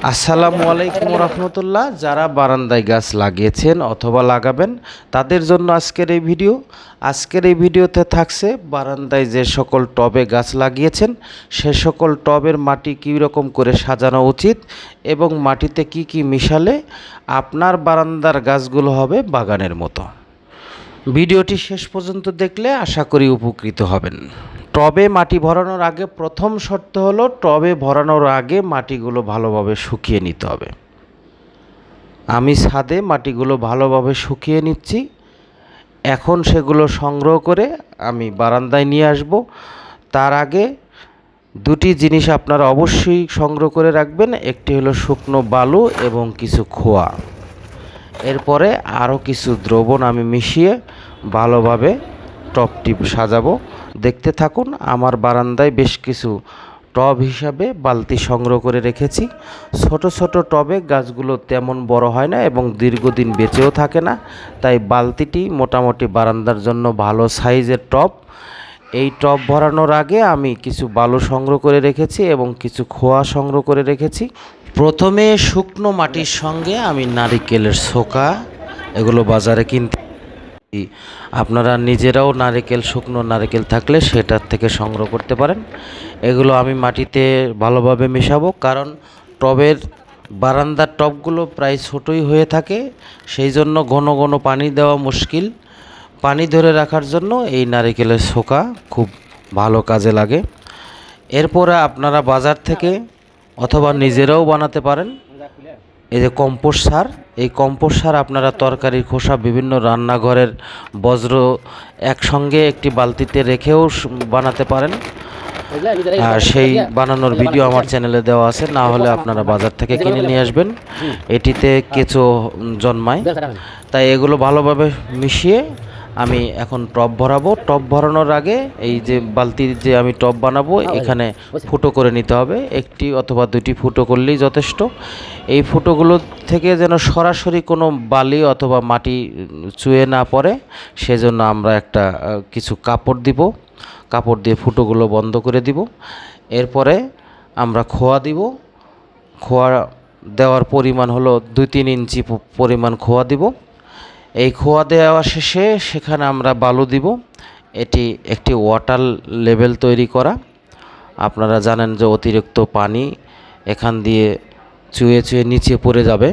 আসসালামু আলাইকুম রহমতুল্লাহ। যারা বারান্দায় গাছ লাগিয়েছেন অথবা লাগাবেন তাদের জন্য আজকের এই ভিডিওতে থাকছে বারান্দায় যে সকল টবে গাছ লাগিয়েছেন সে সকল টবের মাটি কী রকম করে সাজানো উচিত এবং মাটিতে কি কি মিশালে আপনার বারান্দার গাছগুলো হবে বাগানের মতো। ভিডিওটি শেষ পর্যন্ত দেখলে আশা করি উপকৃত হবেন। টবে মাটি ভরানোর আগে প্রথম শর্ত হলো টবে ভরানোর আগে মাটিগুলো ভালোভাবে শুকিয়ে নিতে হবে। আমি ছাদে মাটিগুলো ভালোভাবে শুকিয়ে নিচ্ছি। এখন সেগুলো সংগ্রহ করে আমি বারান্দায় নিয়ে আসব। তার আগে দুটি জিনিস আপনারা অবশ্যই সংগ্রহ করে রাখবেন, একটি হলো শুকনো বালু এবং কিছু খোয়া। এরপরে আরও কিছু দ্রবণ আমি মিশিয়ে ভালোভাবে টবটি সাজাবো। দেখতে থাকুন। আমার বারান্দায় বেশ কিছু টব হিসাবে বালতি সংগ্রহ করে রেখেছি। ছোট ছোট টবে গাছগুলো তেমন বড় হয় না এবং দীর্ঘদিন বেঁচেও থাকে না, তাই বালতিটি মোটামুটি বারান্দার জন্য ভালো সাইজের টব। এই টব ভরানোর আগে আমি কিছু বালু সংগ্রহ করে রেখেছি এবং কিছু খোয়া সংগ্রহ করে রেখেছি। প্রথমে শুকনো মাটির সঙ্গে আমি নারিকেলের ছোকা, এগুলো বাজারে কিনতে, আপনারা নিজেরাও শুকনো নারকেল থাকলে সেটার থেকে সংগ্রহ করতে পারেন। এগুলো আমি মাটিতে ভালোভাবে মেশাবো, কারণ বারান্দার টবগুলো প্রায় ছোটোই হয়ে থাকে, সেই জন্য ঘন ঘন পানি দেওয়া মুশকিল। পানি ধরে রাখার জন্য এই নারকেলের ছোকা খুব ভালো কাজে লাগে। এরপরে আপনারা বাজার থেকে অথবা নিজেরাও বানাতে পারেন এই যে কম্পোস্ট সার। এই কম্পোস্ট সার আপনারা তরকারির খোসা, বিভিন্ন রান্নাঘরের বজ্র একসঙ্গে একটি বালতিতে রেখেও বানাতে পারেন। আর সেই বানানোর ভিডিও আমার চ্যানেলে দেওয়া আছে, না হলে আপনারা বাজার থেকে কিনে নিয়ে আসবেন। এটিতে কেঁচো জন্মায়, তাই এগুলো ভালোভাবে মিশিয়ে আমি এখন টব ভরাবো। টব ভরানোর আগে এই যে বালতির যে আমি টব বানাবো এখানে ফুটো করে নিতে হবে। একটি অথবা দুটি ফুটো করলেই যথেষ্ট। এই ফুটোগুলো থেকে যেন সরাসরি কোনো বালি অথবা মাটি চুয়ে না পড়ে, সেজন্য আমরা কিছু কাপড় দিব। কাপড় দিয়ে ফুটোগুলো বন্ধ করে দিব। এরপরে আমরা খোয়া দিব। খোয়া দেওয়ার পরিমাণ হলো 2-3 ইঞ্চি পরিমাণ খোয়া দিব। এই খোয়া দেওয়া শেষে সেখানে আমরা বালু দিব। এটি একটি ওয়াটার লেভেল তৈরি করা। আপনারা জানেন যে অতিরিক্ত পানি এখান দিয়ে চুয়ে চুয়ে নিচে পড়ে যাবে,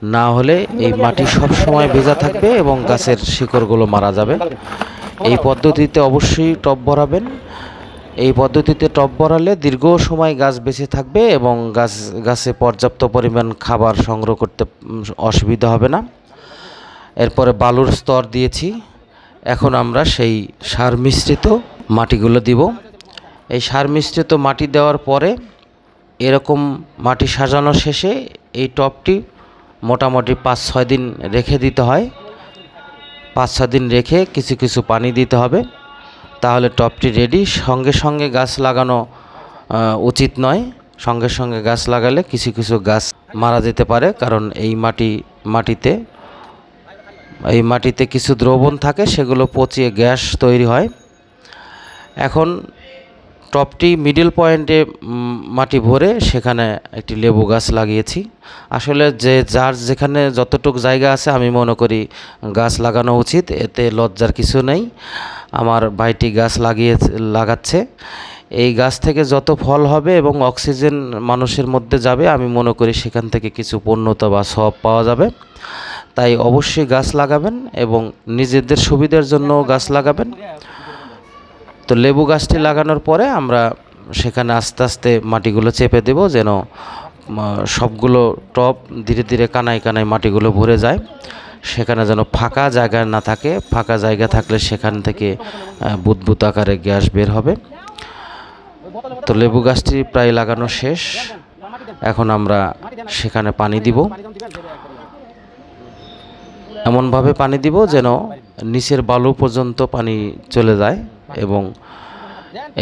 না হলে এই মাটি সব সময় ভেজা থাকবে এবং গাছের শিকড়গুলো মারা যাবে। এই পদ্ধতিতে অবশ্যই টব ভরাবেন। এই পদ্ধতিতে টব ভরালে দীর্ঘ সময় গাছ বেঁচে থাকবে এবং গাছে পর্যাপ্ত পরিমাণ খাবার সংগ্রহ করতে অসুবিধা হবে না। এরপরে বালুর স্তর দিয়েছি। এখন আমরা সেই সার মিশ্রিত মাটিগুলো দিব। এই সার মিশ্রিত মাটি দেওয়ার পরে এরকম মাটি সাজানো শেষে এই টবটি মোটামুটি 5-6 দিন রেখে দিতে হয়। 5-6 দিন রেখে কিছু কিছু পানি দিতে হবে, তাহলে টবটি রেডি। সঙ্গে সঙ্গে গাছ লাগানো উচিত নয়। সঙ্গে সঙ্গে গাছ লাগালে কিছু কিছু গাছ মারা যেতে পারে, কারণ এই মাটিতে কিছু দ্রবণ থাকে, সেগুলো পচিয়ে গ্যাস তৈরি হয়। এখন টবটি মিডল পয়েন্টে মাটি ভরে সেখানে একটি লেবু গাছ লাগিয়েছি। আসলে যার যেখানে যতটুকু জায়গা আছে আমি মনে করি গাছ লাগানো উচিত, এতে লজ্জার কিছু নেই। আমার ভাইটি গাছ লাগাচ্ছে। এই গাছ থেকে যত ফল হবে এবং অক্সিজেন মানুষের মধ্যে যাবে, আমি মনে করি সেখান থেকে কিছু পূর্ণতা বা সওয়াব পাওয়া যাবে। তাই অবশ্যই গাছ লাগাবেন এবং নিজেদের সুবিধার জন্য গাছ লাগাবেন। তো লেবু গাছটি লাগানোর পরে আমরা সেখানে আস্তে আস্তে মাটিগুলো চেপে দেব, যেন সবগুলো টব ধীরে ধীরে কানায় কানায় মাটিগুলো ভরে যায়। সেখানে যেন ফাঁকা জায়গা না থাকে। ফাঁকা জায়গা থাকলে সেখান থেকে বুদবুদ আকারে গ্যাস বের হবে। তো লেবু গাছটি প্রায় লাগানো শেষ। এখন আমরা সেখানে পানি দিব। এমনভাবে পানি দিব যেন নিচের বালু পর্যন্ত পানি চলে যায় এবং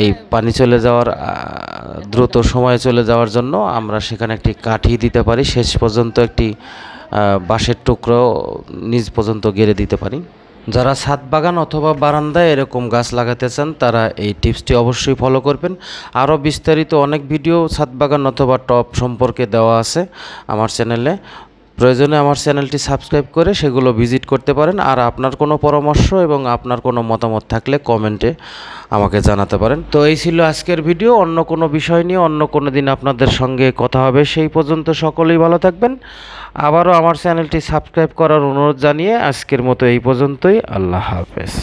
এই পানি চলে যাওয়ার দ্রুত সময়ে চলে যাওয়ার জন্য আমরা সেখানে একটি কাঠি দিতে পারি। শেষ পর্যন্ত একটি বাঁশের টুকরো নিচ পর্যন্ত গেড়ে দিতে পারি। যারা ছাদ বাগান অথবা বারান্দায় এরকম গাছ লাগাতে চান তারা এই টিপসটি অবশ্যই ফলো করবেন। আরও বিস্তারিত অনেক ভিডিও ছাদ বাগান অথবা টব সম্পর্কে দেওয়া আছে আমার চ্যানেলে, প্রয়োজনে আমার চ্যানেলটি সাবস্ক্রাইব করে সেগুলো ভিজিট করতে পারেন। আর আপনার কোনো পরামর্শ এবং আপনার কোনো মতামত থাকলে কমেন্টে আমাকে জানাতে পারেন। তো এই ছিল আজকের ভিডিও। অন্য কোনো বিষয় নিয়ে অন্য কোনো দিন আপনাদের সঙ্গে কথা হবে। সেই পর্যন্ত সকলেই ভালো থাকবেন। আবারও আমার চ্যানেলটি সাবস্ক্রাইব করার অনুরোধ জানিয়ে আজকের মতো এই পর্যন্তই। আল্লাহ হাফেজ।